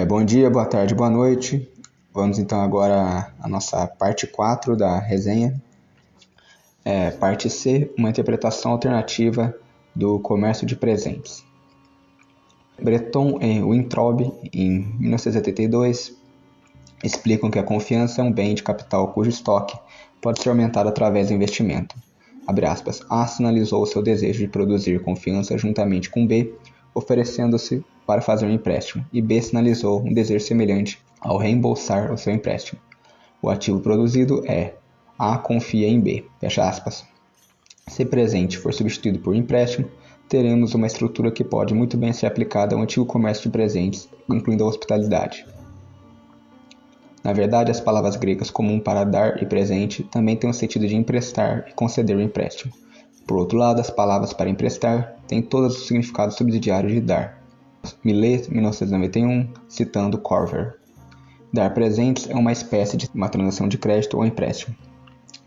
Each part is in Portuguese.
Bom dia, boa tarde, boa noite. Vamos então agora à nossa parte 4 da resenha. Parte C, uma interpretação alternativa do comércio de presentes. Breton e Weintraub, em 1982, explicam que a confiança é um bem de capital cujo estoque pode ser aumentado através do investimento. Abre aspas, A sinalizou seu desejo de produzir confiança juntamente com B, oferecendo-se para fazer um empréstimo, e B sinalizou um desejo semelhante ao reembolsar o seu empréstimo. O ativo produzido é A confia em B. Fecha aspas. Se presente for substituído por empréstimo, teremos uma estrutura que pode muito bem ser aplicada ao antigo comércio de presentes, incluindo a hospitalidade. Na verdade, as palavras gregas comum para dar e presente também têm o sentido de emprestar e conceder o empréstimo. Por outro lado, as palavras para emprestar têm todos os significados subsidiários de dar. Millet, 1991, citando Corver. Dar presentes é uma espécie de uma transação de crédito ou empréstimo.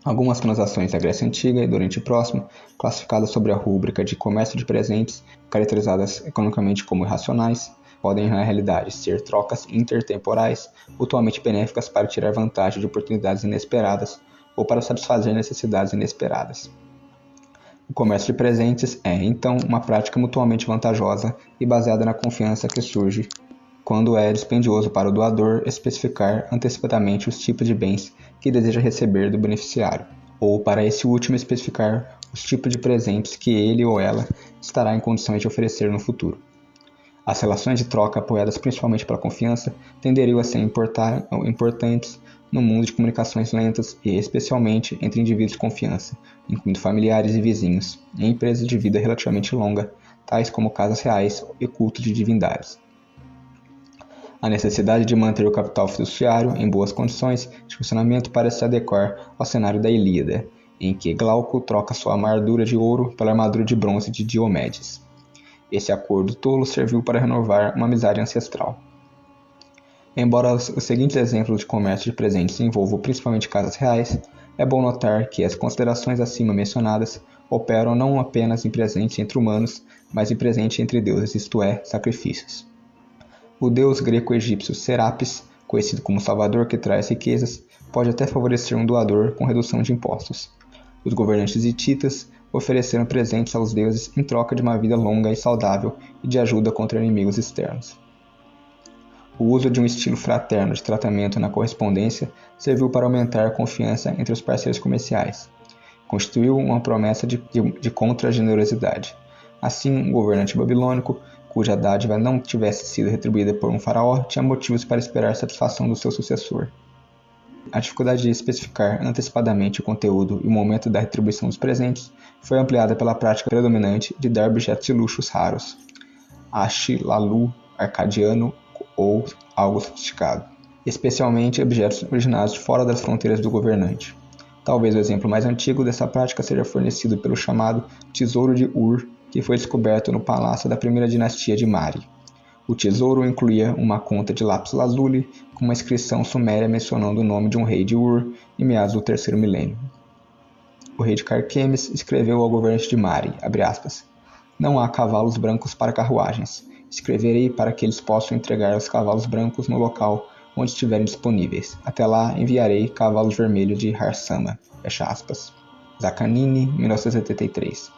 Algumas transações da Grécia Antiga e do Oriente Próximo, classificadas sob a rúbrica de comércio de presentes, caracterizadas economicamente como irracionais, podem na realidade ser trocas intertemporais, mutuamente benéficas para tirar vantagem de oportunidades inesperadas ou para satisfazer necessidades inesperadas. O comércio de presentes é, então, uma prática mutuamente vantajosa e baseada na confiança que surge quando é dispendioso para o doador especificar antecipadamente os tipos de bens que deseja receber do beneficiário, ou para esse último especificar os tipos de presentes que ele ou ela estará em condições de oferecer no futuro. As relações de troca apoiadas principalmente pela confiança tenderiam a ser importantes no mundo de comunicações lentas e especialmente entre indivíduos de confiança, incluindo familiares e vizinhos, em empresas de vida relativamente longa, tais como casas reais e cultos de divindades. A necessidade de manter o capital fiduciário em boas condições de funcionamento parece se adequar ao cenário da Ilíada, em que Glauco troca sua armadura de ouro pela armadura de bronze de Diomedes. Esse acordo tolo serviu para renovar uma amizade ancestral. Embora os seguintes exemplos de comércio de presentes envolvam principalmente casas reais, é bom notar que as considerações acima mencionadas operam não apenas em presentes entre humanos, mas em presentes entre deuses, isto é, sacrifícios. O deus greco-egípcio Serapis, conhecido como Salvador que traz riquezas, pode até favorecer um doador com redução de impostos. Os governantes hititas ofereceram presentes aos deuses em troca de uma vida longa e saudável e de ajuda contra inimigos externos. O uso de um estilo fraterno de tratamento na correspondência serviu para aumentar a confiança entre os parceiros comerciais. Constituiu uma promessa de contra-generosidade. Assim, um governante babilônico, cuja dádiva não tivesse sido retribuída por um faraó, tinha motivos para esperar a satisfação do seu sucessor. A dificuldade de especificar antecipadamente o conteúdo e o momento da retribuição dos presentes foi ampliada pela prática predominante de dar objetos de luxos raros, achilalu, arcadiano ou algo sofisticado, especialmente objetos originados de fora das fronteiras do governante. Talvez o exemplo mais antigo dessa prática seja fornecido pelo chamado Tesouro de Ur, que foi descoberto no palácio da primeira dinastia de Mari. O tesouro incluía uma conta de lápis lazuli com uma inscrição suméria mencionando o nome de um rei de Ur em meados do terceiro milênio. O rei de Carquemes escreveu ao governante de Mari, aspas, não há cavalos brancos para carruagens. Escreverei para que eles possam entregar os cavalos brancos no local onde estiverem disponíveis. Até lá enviarei cavalos vermelhos de Harsama. Fecha aspas. Zacanini, 1973.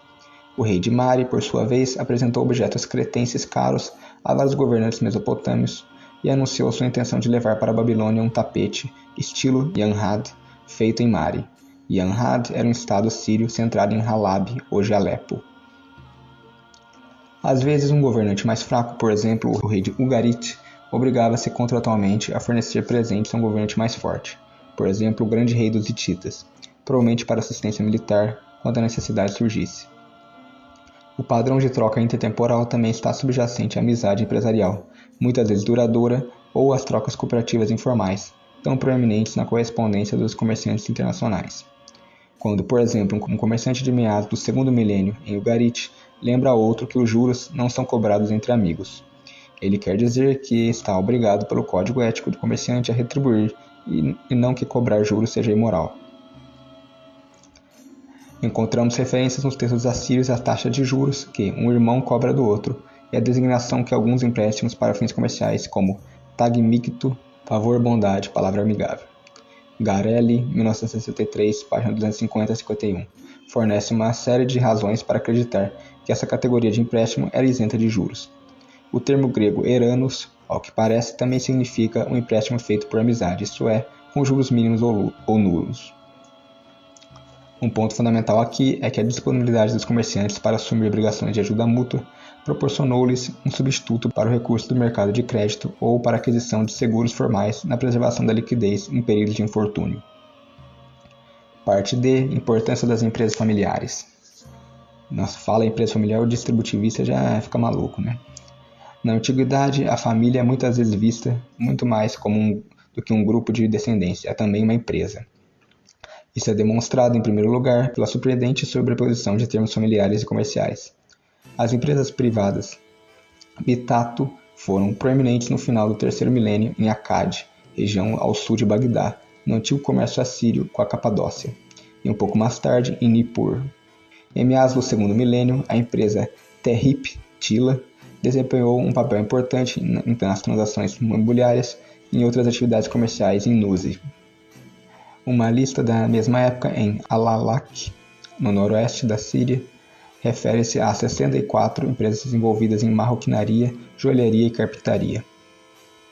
O rei de Mari, por sua vez, apresentou objetos cretenses caros a vários governantes mesopotâmios e anunciou sua intenção de levar para a Babilônia um tapete, estilo Yanhad, feito em Mari. Yanhad era um estado sírio centrado em Halab, hoje Alepo. Às vezes, um governante mais fraco, por exemplo, o rei de Ugarit, obrigava-se contratualmente a fornecer presentes a um governante mais forte, por exemplo, o grande rei dos hititas, provavelmente para assistência militar quando a necessidade surgisse. O padrão de troca intertemporal também está subjacente à amizade empresarial, muitas vezes duradoura, ou às trocas cooperativas informais, tão proeminentes na correspondência dos comerciantes internacionais. Quando, por exemplo, um comerciante de meados do segundo milênio em Ugarit lembra a outro que os juros não são cobrados entre amigos. Ele quer dizer que está obrigado pelo código ético do comerciante a retribuir e não que cobrar juros seja imoral. Encontramos referências nos textos assírios à taxa de juros que um irmão cobra do outro e a designação que alguns empréstimos para fins comerciais, como tag micto, favor, bondade, palavra amigável. Garelli, 1963, página 250 a 51, fornece uma série de razões para acreditar que essa categoria de empréstimo era isenta de juros. O termo grego eranos, ao que parece, também significa um empréstimo feito por amizade, isto é, com juros mínimos ou nulos. Um ponto fundamental aqui é que a disponibilidade dos comerciantes para assumir obrigações de ajuda mútua proporcionou-lhes um substituto para o recurso do mercado de crédito ou para a aquisição de seguros formais na preservação da liquidez em períodos de infortúnio. Parte D. Importância das empresas familiares. Nossa, fala empresa familiar, o distributivista já fica maluco, né? Na antiguidade, a família é muitas vezes vista muito mais do que um grupo de descendência, é também uma empresa. Isso é demonstrado, em primeiro lugar, pela surpreendente sobreposição de termos familiares e comerciais. As empresas privadas Bitato foram proeminentes no final do terceiro milênio em Akkad, região ao sul de Bagdá, no antigo comércio assírio com a Capadócia, e um pouco mais tarde em Nippur. Em meados do segundo milênio, a empresa Tehip Tila desempenhou um papel importante nas transações imobiliárias e em outras atividades comerciais em Nuzi. Uma lista da mesma época em Al-Alaq, no noroeste da Síria, refere-se a 64 empresas envolvidas em marroquinaria, joalheria e carpintaria.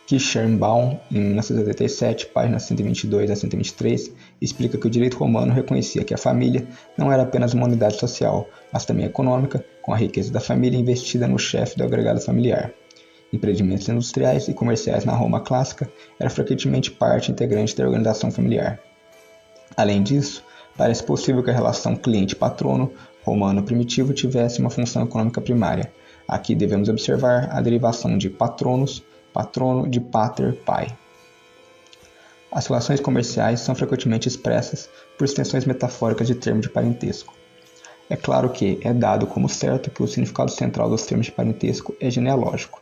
Kirschenbaum, em 1987, páginas 122 a 123, explica que o direito romano reconhecia que a família não era apenas uma unidade social, mas também econômica, com a riqueza da família investida no chefe do agregado familiar. Empreendimentos industriais e comerciais na Roma clássica eram frequentemente parte integrante da organização familiar. Além disso, parece possível que a relação cliente-patrono romano primitivo tivesse uma função econômica primária. Aqui devemos observar a derivação de patronus, patrono, de pater, pai. As relações comerciais são frequentemente expressas por extensões metafóricas de termo de parentesco. É claro que é dado como certo que o significado central dos termos de parentesco é genealógico.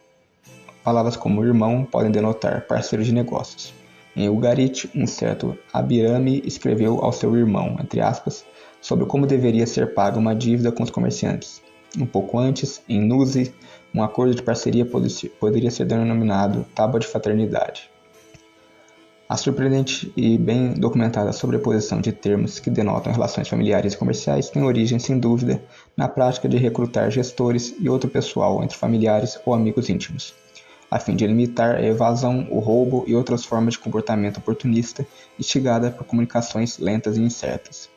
Palavras como irmão podem denotar parceiro de negócios. Em Ugarit, um certo Abirame escreveu ao seu irmão, entre aspas, sobre como deveria ser paga uma dívida com os comerciantes. Um pouco antes, em Nuzi, um acordo de parceria poderia ser denominado tábua de fraternidade. A surpreendente e bem documentada sobreposição de termos que denotam relações familiares e comerciais tem origem, sem dúvida, na prática de recrutar gestores e outro pessoal entre familiares ou amigos íntimos, a fim de limitar a evasão, o roubo e outras formas de comportamento oportunista instigada por comunicações lentas e incertas.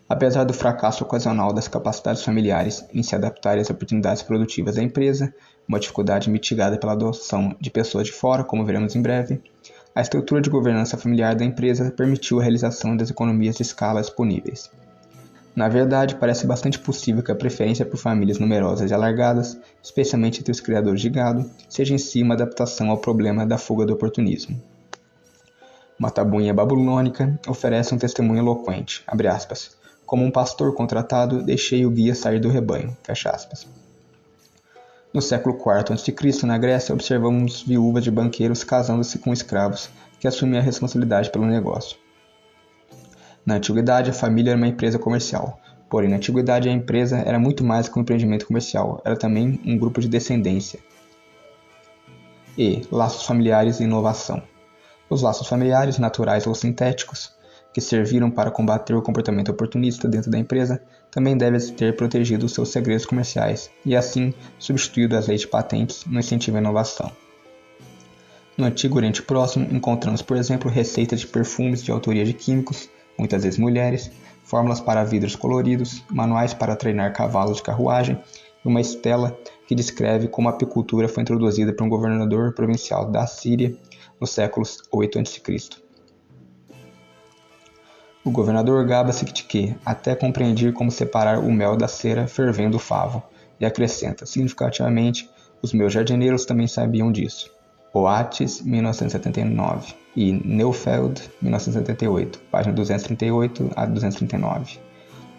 Apesar do fracasso ocasional das capacidades familiares em se adaptarem às oportunidades produtivas da empresa, uma dificuldade mitigada pela adoção de pessoas de fora, como veremos em breve, a estrutura de governança familiar da empresa permitiu a realização das economias de escala disponíveis. Na verdade, parece bastante possível que a preferência por famílias numerosas e alargadas, especialmente entre os criadores de gado, seja em si uma adaptação ao problema da fuga do oportunismo. Uma tabuinha babilônica oferece um testemunho eloquente, abre aspas, como um pastor contratado, deixei o guia sair do rebanho, fecha aspas. No século IV a.C., na Grécia, observamos viúvas de banqueiros casando-se com escravos que assumiam a responsabilidade pelo negócio. Na antiguidade, a família era uma empresa comercial. Porém, na antiguidade, a empresa era muito mais que um empreendimento comercial, era também um grupo de descendência. E laços familiares e inovação. Os laços familiares, naturais ou sintéticos, que serviram para combater o comportamento oportunista dentro da empresa, também devem ter protegido os seus segredos comerciais e, assim, substituído as leis de patentes no incentivo à inovação. No Antigo Oriente Próximo, encontramos, por exemplo, receitas de perfumes de autoria de químicos, muitas vezes mulheres, fórmulas para vidros coloridos, manuais para treinar cavalos de carruagem e uma estela que descreve como a apicultura foi introduzida por um governador provincial da Síria no século 8 a.C. O governador gaba-se de que até compreendia como separar o mel da cera fervendo o favo, e acrescenta, significativamente, os meus jardineiros também sabiam disso. Oates, 1979, e Neufeld, 1978, página 238 a 239.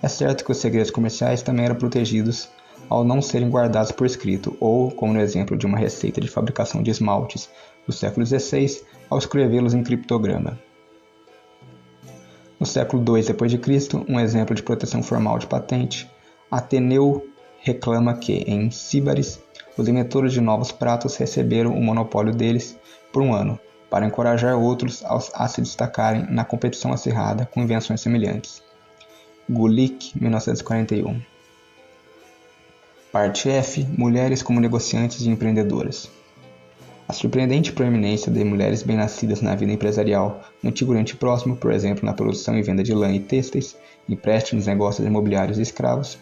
É certo que os segredos comerciais também eram protegidos ao não serem guardados por escrito, ou, como no exemplo de uma receita de fabricação de esmaltes do século XVI, ao escrevê-los em criptograma. No século II d.C., um exemplo de proteção formal de patente, Ateneu reclama que, em Síbaris, os inventores de novos pratos receberam o monopólio deles por um ano, para encorajar outros a se destacarem na competição acirrada com invenções semelhantes. Gulick, 1941. Parte F. Mulheres como negociantes e empreendedoras. A surpreendente proeminência de mulheres bem-nascidas na vida empresarial no Antigo Oriente Próximo, por exemplo, na produção e venda de lã e têxteis, empréstimos, negócios imobiliários e escravos,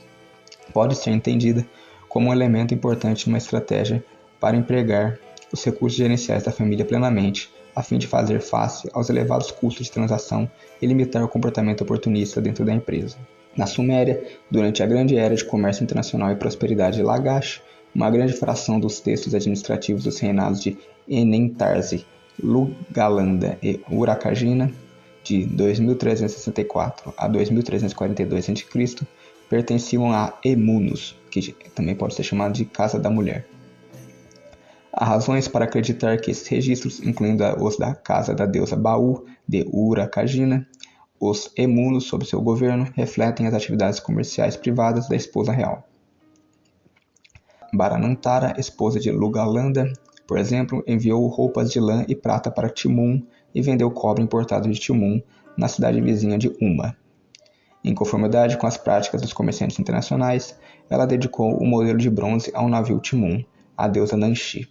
pode ser entendida como um elemento importante numa estratégia para empregar os recursos gerenciais da família plenamente, a fim de fazer face aos elevados custos de transação e limitar o comportamento oportunista dentro da empresa. Na Suméria, durante a grande era de comércio internacional e prosperidade de Lagash, uma grande fração dos textos administrativos dos reinados de Enentarse, Lugalanda e Urakagina, de 2364 a 2342 a.C., pertenciam a Emunos, que também pode ser chamado de Casa da Mulher. Há razões para acreditar que esses registros, incluindo os da casa da deusa Baú, de Urakagina, os Emunos sob seu governo, refletem as atividades comerciais privadas da esposa real. Baranantara, esposa de Lugalanda, por exemplo, enviou roupas de lã e prata para Timum e vendeu cobre importado de Timum na cidade vizinha de Uma. Em conformidade com as práticas dos comerciantes internacionais, ela dedicou o modelo de bronze ao navio Timum, a deusa Nanshi.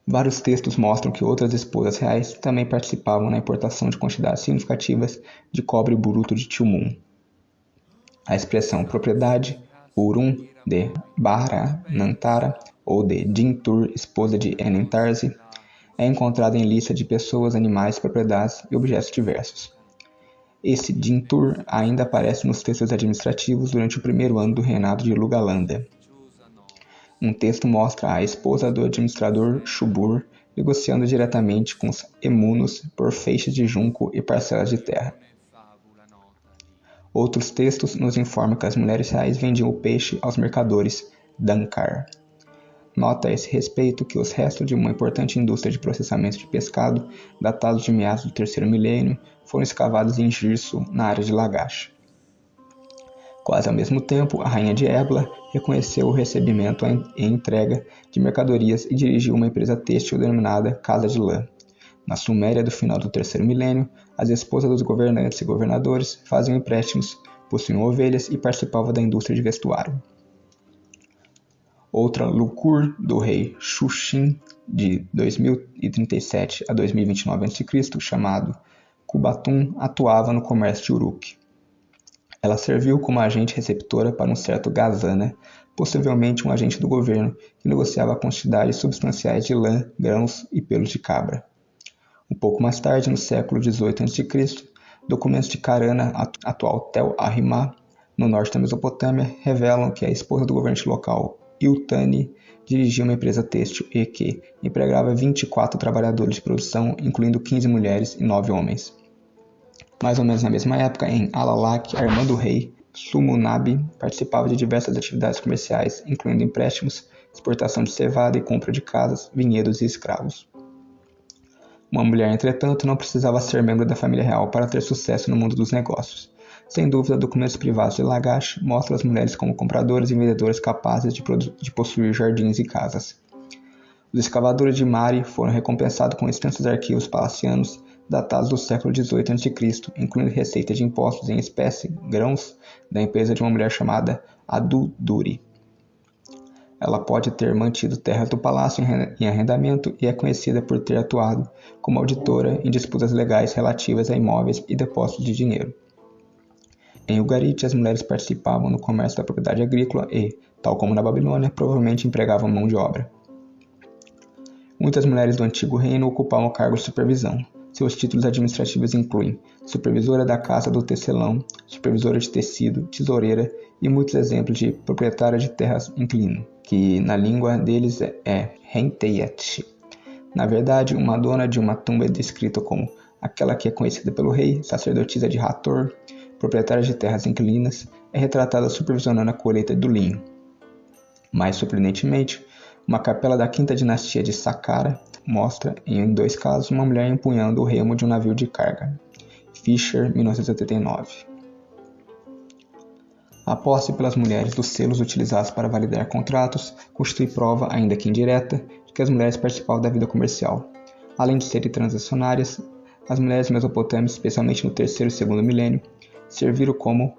Vários textos mostram que outras esposas reais também participavam na importação de quantidades significativas de cobre bruto de Timum. A expressão propriedade, Urum, de Baranantara, ou de Dintur, esposa de Enentarse, é encontrada em lista de pessoas, animais, propriedades e objetos diversos. Esse Dintur ainda aparece nos textos administrativos durante o primeiro ano do reinado de Lugalanda. Um texto mostra a esposa do administrador Shubur negociando diretamente com os Emunos por feixes de junco e parcelas de terra. Outros textos nos informam que as mulheres reais vendiam o peixe aos mercadores Dankar. Nota a esse respeito que os restos de uma importante indústria de processamento de pescado, datados de meados do terceiro milênio, foram escavados em Girsu, na área de Lagash. Quase ao mesmo tempo, a rainha de Ebla reconheceu o recebimento e entrega de mercadorias e dirigiu uma empresa têxtil denominada Casa de Lã. Na Suméria do final do terceiro milênio, as esposas dos governantes e governadores faziam empréstimos, possuíam ovelhas e participavam da indústria de vestuário. Outra Lukur, do rei Shushin, de 2037 a 2029 a.C., chamado Kubatum, atuava no comércio de Uruk. Ela serviu como agente receptora para um certo Gazana, possivelmente um agente do governo, que negociava quantidades substanciais de lã, grãos e pelos de cabra. Um pouco mais tarde, no século XVIII a.C., documentos de Karana, atual Tel Ahrimá, no norte da Mesopotâmia, revelam que a esposa do governante local, Iltani, dirigia uma empresa têxtil e que empregava 24 trabalhadores de produção, incluindo 15 mulheres e 9 homens. Mais ou menos na mesma época, em Alalak, a irmã do rei, Sumunab, participava de diversas atividades comerciais, incluindo empréstimos, exportação de cevada e compra de casas, vinhedos e escravos. Uma mulher, entretanto, não precisava ser membro da família real para ter sucesso no mundo dos negócios. Sem dúvida, documentos privados de Lagash mostram as mulheres como compradoras e vendedoras capazes de possuir jardins e casas. Os escavadores de Mari foram recompensados com extensos arquivos palacianos datados do século XVIII a.C., incluindo receitas de impostos em espécie, grãos, da empresa de uma mulher chamada Adu-Duri. Ela pode ter mantido terras do palácio em arrendamento e é conhecida por ter atuado como auditora em disputas legais relativas a imóveis e depósitos de dinheiro. Em Ugarit, as mulheres participavam no comércio da propriedade agrícola e, tal como na Babilônia, provavelmente empregavam mão de obra. Muitas mulheres do Antigo Reino ocupavam cargos de supervisão. Seus títulos administrativos incluem supervisora da casa do tecelão, supervisora de tecido, tesoureira e muitos exemplos de proprietária de terras inclino, que na língua deles é Renteyet. Na verdade, uma dona de uma tumba é descrita como aquela que é conhecida pelo rei, sacerdotisa de Hathor, proprietária de terras inclinas, é retratada supervisionando a colheita do linho. Mais surpreendentemente, uma capela da quinta dinastia de Saqqara mostra, em 2 casos, uma mulher empunhando o remo de um navio de carga. Fisher, 1989. A posse pelas mulheres dos selos utilizados para validar contratos constitui prova, ainda que indireta, de que as mulheres participavam da vida comercial. Além de serem transacionárias, as mulheres mesopotâmicas, especialmente no terceiro e segundo milênio, serviram como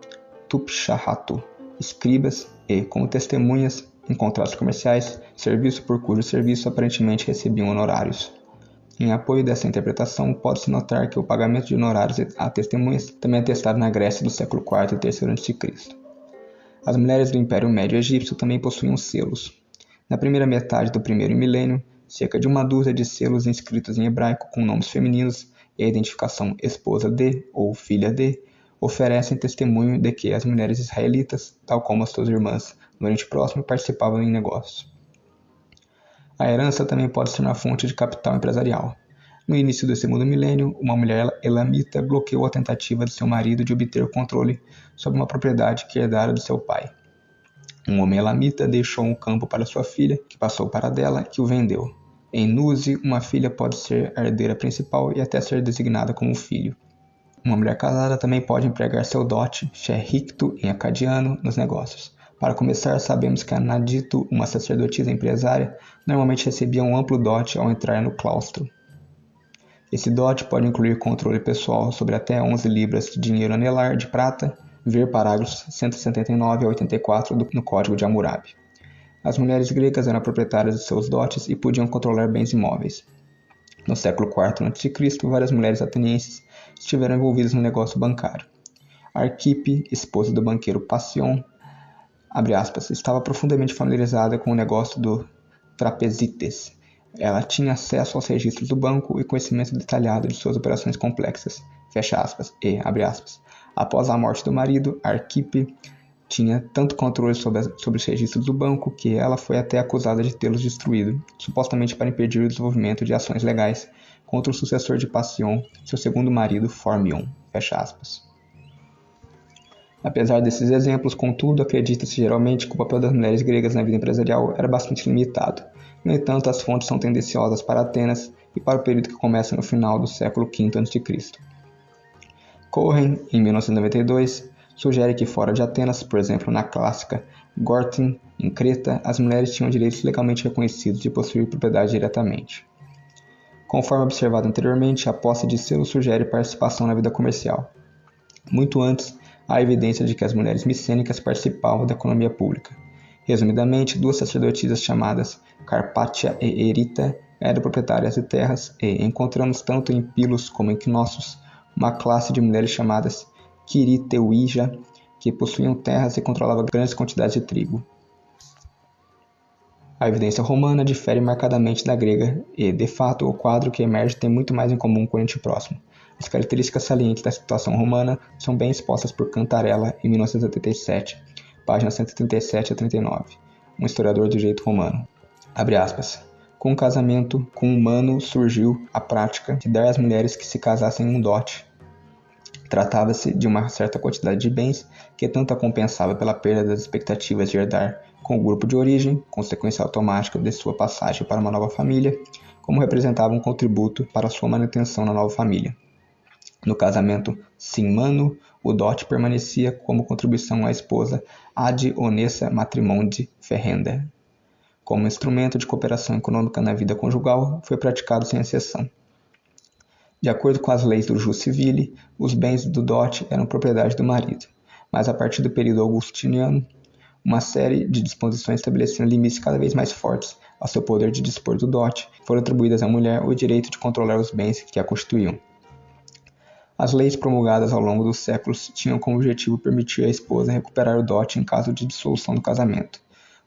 tupshahatu, escribas e, como testemunhas em contratos comerciais, serviço por cujo serviço aparentemente recebiam honorários. Em apoio dessa interpretação, pode-se notar que o pagamento de honorários a testemunhas também é atestado na Grécia do século IV e III a.C. As mulheres do Império Médio Egípcio também possuíam selos. Na primeira metade do primeiro milênio, cerca de uma dúzia de selos inscritos em hebraico com nomes femininos e a identificação esposa de ou filha de oferecem testemunho de que as mulheres israelitas, tal como as suas irmãs no Oriente Próximo, participavam em negócios. A herança também pode ser uma fonte de capital empresarial. No início do segundo milênio, uma mulher elamita bloqueou a tentativa de seu marido de obter o controle sobre uma propriedade que herdara de seu pai. Um homem elamita deixou um campo para sua filha, que passou para dela, que o vendeu. Em Nuzi, uma filha pode ser a herdeira principal e até ser designada como filho. Uma mulher casada também pode empregar seu dote, shehiktu em acadiano, nos negócios. Para começar, sabemos que a Naditu, uma sacerdotisa empresária, normalmente recebia um amplo dote ao entrar no claustro. Esse dote pode incluir controle pessoal sobre até 11 libras de dinheiro anelar de prata, ver parágrafos 179 a 84 no Código de Hammurabi. As mulheres gregas eram proprietárias de seus dotes e podiam controlar bens imóveis. No século IV a.C., várias mulheres atenienses estiveram envolvidas no negócio bancário. Arquippe, esposa do banqueiro Passion, estava profundamente familiarizada com o negócio do trapezites. Ela tinha acesso aos registros do banco e conhecimento detalhado de suas operações complexas. Após a morte do marido, Arquippe tinha tanto controle sobre os registros do banco que ela foi até acusada de tê-los destruído, supostamente para impedir o desenvolvimento de ações legais contra o sucessor de Passion, seu segundo marido, Formion. Apesar desses exemplos, contudo, acredita-se geralmente que o papel das mulheres gregas na vida empresarial era bastante limitado. No entanto, as fontes são tendenciosas para Atenas e para o período que começa no final do século V a.C. Cohen, em 1992, sugere que fora de Atenas, por exemplo na clássica Gortyn, em Creta, as mulheres tinham direitos legalmente reconhecidos de possuir propriedade diretamente. Conforme observado anteriormente, a posse de selos sugere participação na vida comercial. Muito antes, há evidência de que as mulheres micênicas participavam da economia pública. Resumidamente, duas sacerdotisas chamadas Carpatia e Erita eram proprietárias de terras e encontramos tanto em Pilos como em Knossos uma classe de mulheres chamadas Kiriteuija, que possuíam terras e controlavam grandes quantidades de trigo. A evidência romana difere marcadamente da grega e, de fato, o quadro que emerge tem muito mais em comum com o Oriente Próximo. As características salientes da situação romana são bem expostas por Cantarella em 1977, páginas 137 a 39, um historiador do direito romano. Abre aspas. Com o casamento com um humano surgiu a prática de dar às mulheres que se casassem um dote. Tratava-se de uma certa quantidade de bens que tanto a compensava pela perda das expectativas de herdar com o grupo de origem, consequência automática de sua passagem para uma nova família, como representava um contributo para sua manutenção na nova família. No casamento sim-mano, o dote permanecia como contribuição à esposa ad honessa matrimondi ferrenda. Como instrumento de cooperação econômica na vida conjugal, foi praticado sem exceção. De acordo com as leis do jus civile, os bens do dote eram propriedade do marido, mas a partir do período augustiniano, uma série de disposições estabeleciam limites cada vez mais fortes ao seu poder de dispor do dote, foram atribuídas à mulher o direito de controlar os bens que a constituíam. As leis promulgadas ao longo dos séculos tinham como objetivo permitir à esposa recuperar o dote em caso de dissolução do casamento.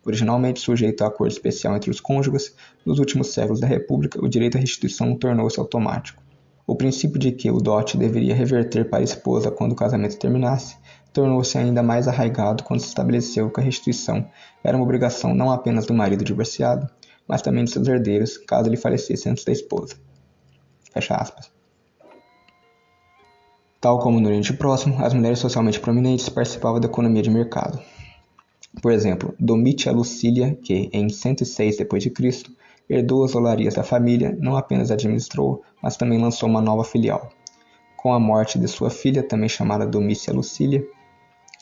Originalmente sujeito a acordo especial entre os cônjuges, nos últimos séculos da República, o direito à restituição tornou-se automático. O princípio de que o dote deveria reverter para a esposa quando o casamento terminasse, tornou-se ainda mais arraigado quando se estabeleceu que a restituição era uma obrigação não apenas do marido divorciado, mas também de seus herdeiros, caso ele falecesse antes da esposa. Fecha aspas. Tal como no Oriente Próximo, as mulheres socialmente prominentes participavam da economia de mercado. Por exemplo, Domitia Lucília, que em 106 d.C. herdou as olarias da família, não apenas administrou, mas também lançou uma nova filial. Com a morte de sua filha, também chamada Domícia Lucília,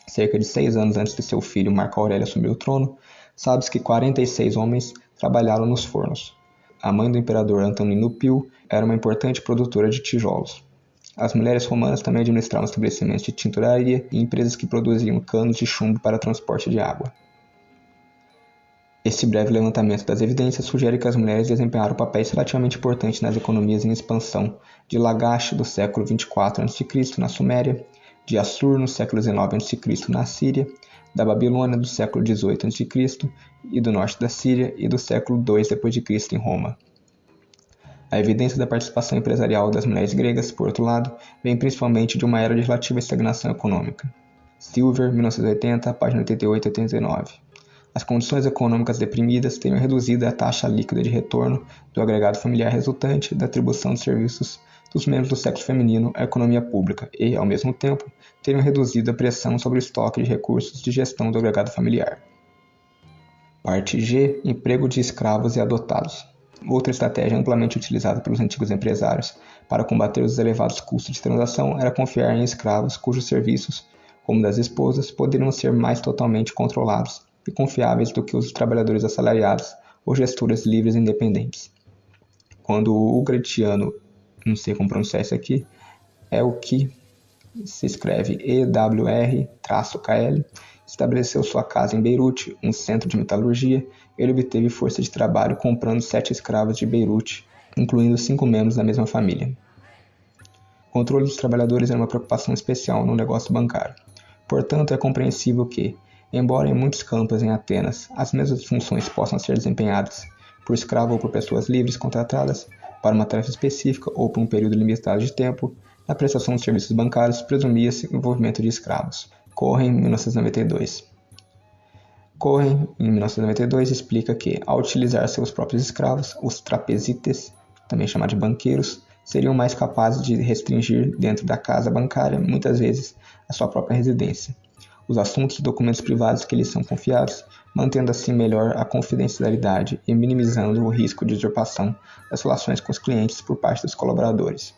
cerca de 6 anos antes de seu filho Marco Aurélio assumir o trono, sabe-se que 46 homens trabalharam nos fornos. A mãe do imperador Antonino Pio era uma importante produtora de tijolos. As mulheres romanas também administravam estabelecimentos de tinturaria e empresas que produziam canos de chumbo para transporte de água. Este breve levantamento das evidências sugere que as mulheres desempenharam papéis relativamente importantes nas economias em expansão de Lagash do século 24 a.C. na Suméria, de Assur no século 19 a.C. na Síria, da Babilônia do século 18 a.C. e do norte da Síria e do século 2 d.C. em Roma. A evidência da participação empresarial das mulheres gregas, por outro lado, vem principalmente de uma era de relativa estagnação econômica. Silver, 1980, página 88 e 89. As condições econômicas deprimidas teriam reduzido a taxa líquida de retorno do agregado familiar resultante da atribuição de serviços dos membros do sexo feminino à economia pública e, ao mesmo tempo, teriam reduzido a pressão sobre o estoque de recursos de gestão do agregado familiar. Parte G. Emprego de escravos e adotados. Outra estratégia amplamente utilizada pelos antigos empresários para combater os elevados custos de transação era confiar em escravos cujos serviços, como das esposas, poderiam ser mais totalmente controlados e confiáveis do que os trabalhadores assalariados ou gestores livres e independentes. Quando o Greciano, não sei como pronunciar isso aqui, é o que se escreve EWR-KL, estabeleceu sua casa em Beirute, um centro de metalurgia. Ele obteve força de trabalho comprando 7 escravos de Beirute, incluindo 5 membros da mesma família. O controle dos trabalhadores era uma preocupação especial no negócio bancário. Portanto, é compreensível que, embora em muitos campos em Atenas as mesmas funções possam ser desempenhadas por escravo ou por pessoas livres contratadas para uma tarefa específica ou por um período limitado de tempo, na prestação de serviços bancários presumia-se o envolvimento de escravos. Cohen, 1992. Cohen, em 1992, explica que, ao utilizar seus próprios escravos, os trapezites, também chamados de banqueiros, seriam mais capazes de restringir dentro da casa bancária, muitas vezes, a sua própria residência, os assuntos e documentos privados que lhes são confiados, mantendo assim melhor a confidencialidade e minimizando o risco de usurpação das relações com os clientes por parte dos colaboradores.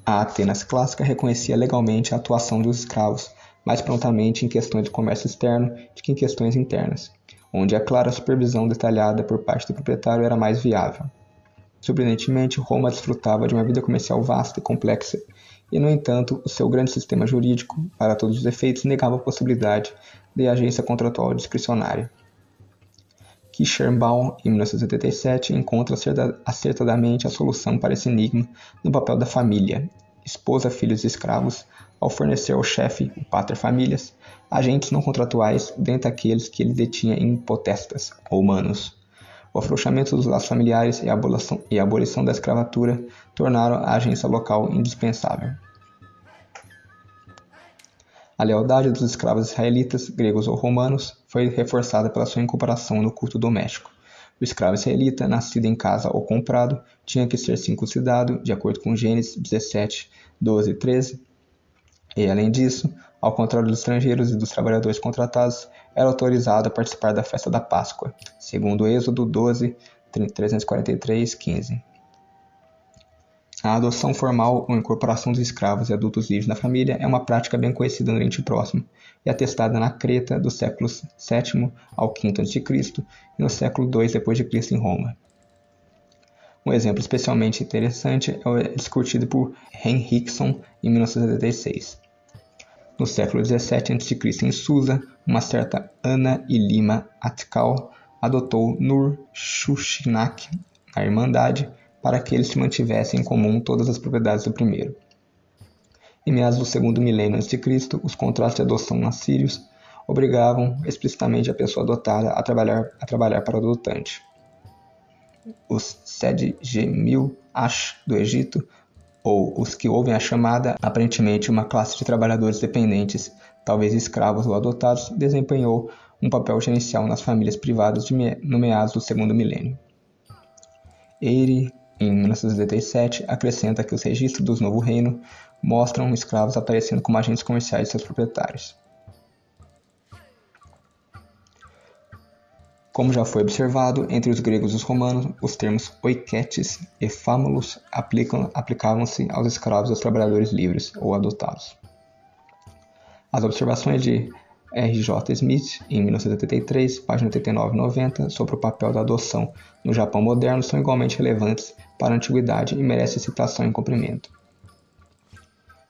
A Atenas clássica reconhecia legalmente a atuação dos escravos mais prontamente em questões de comércio externo do que em questões internas, onde a clara supervisão detalhada por parte do proprietário era mais viável. Surpreendentemente, Roma desfrutava de uma vida comercial vasta e complexa, e, no entanto, o seu grande sistema jurídico, para todos os efeitos, negava a possibilidade de agência contratual discricionária. Kirschenbaum, em 1977, encontra acertadamente a solução para esse enigma no papel da família, esposa, filhos e escravos, ao fornecer ao chefe, o pater familias, agentes não contratuais dentre aqueles que ele detinha em potestas, ou manos. O afrouxamento dos laços familiares e a abolição da escravatura tornaram a agência local indispensável. A lealdade dos escravos israelitas, gregos ou romanos, foi reforçada pela sua incorporação no culto doméstico. O escravo israelita, nascido em casa ou comprado, tinha que ser circuncidado, de acordo com Gênesis 17, 12 e 13. E, além disso, ao contrário dos estrangeiros e dos trabalhadores contratados, era autorizado a participar da festa da Páscoa, segundo Êxodo 12, 343, 15. A adoção formal ou incorporação dos escravos e adultos livres na família é uma prática bem conhecida no Oriente Próximo e atestada na Creta dos séculos VII ao V a.C. e no século II d.C. em Roma. Um exemplo especialmente interessante é discutido por Henriksson em 1976. No século XVII a.C. em Susa, uma certa Ana e Lima Atkal adotou Nur Shushinak na Irmandade para que eles se mantivessem em comum todas as propriedades do primeiro. Em meados do segundo milênio a.C., os contratos de adoção assírios obrigavam explicitamente a pessoa adotada a trabalhar para o adotante. Os Sedgemil Ash do Egito, ou os que ouvem a chamada, aparentemente uma classe de trabalhadores dependentes, talvez escravos ou adotados, desempenhou um papel gerencial nas famílias privadas no meados do segundo milênio. Eyre, em 1977, acrescenta que os registros do Novo Reino mostram escravos aparecendo como agentes comerciais de seus proprietários. Como já foi observado, entre os gregos e os romanos, os termos oiketes e fámulos aplicavam-se aos escravos e aos trabalhadores livres ou adotados. As observações de R.J. Smith, em 1983, página 89 e 90, sobre o papel da adoção no Japão moderno são igualmente relevantes para a antiguidade e merecem citação em comprimento.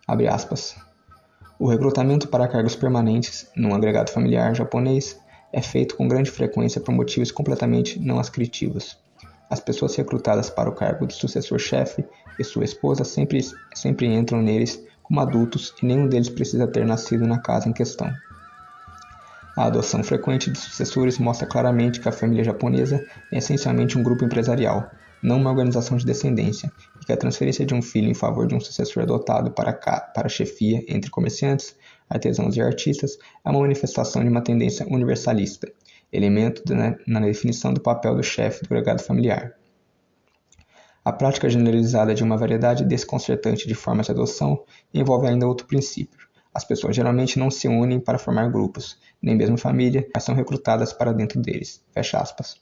Abre aspas. O recrutamento para cargos permanentes num agregado familiar japonês é feito com grande frequência por motivos completamente não ascritivos. As pessoas recrutadas para o cargo de sucessor-chefe e sua esposa sempre entram neles como adultos e nenhum deles precisa ter nascido na casa em questão. A adoção frequente de sucessores mostra claramente que a família japonesa é essencialmente um grupo empresarial, não uma organização de descendência, e que a transferência de um filho em favor de um sucessor adotado para a chefia entre comerciantes, artesãos e artistas é uma manifestação de uma tendência universalista, elemento na definição do papel do chefe do agregado familiar. A prática generalizada de uma variedade desconcertante de formas de adoção envolve ainda outro princípio. As pessoas geralmente não se unem para formar grupos, nem mesmo família, mas são recrutadas para dentro deles. Fecha aspas.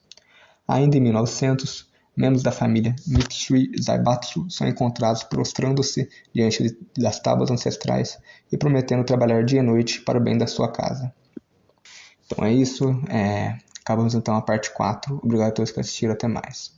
Ainda em 1900, membros da família Mitsui Zaibatsu são encontrados prostrando-se diante das tábuas ancestrais e prometendo trabalhar dia e noite para o bem da sua casa. Então é isso. Acabamos então a parte 4. Obrigado a todos que assistiram. Até mais.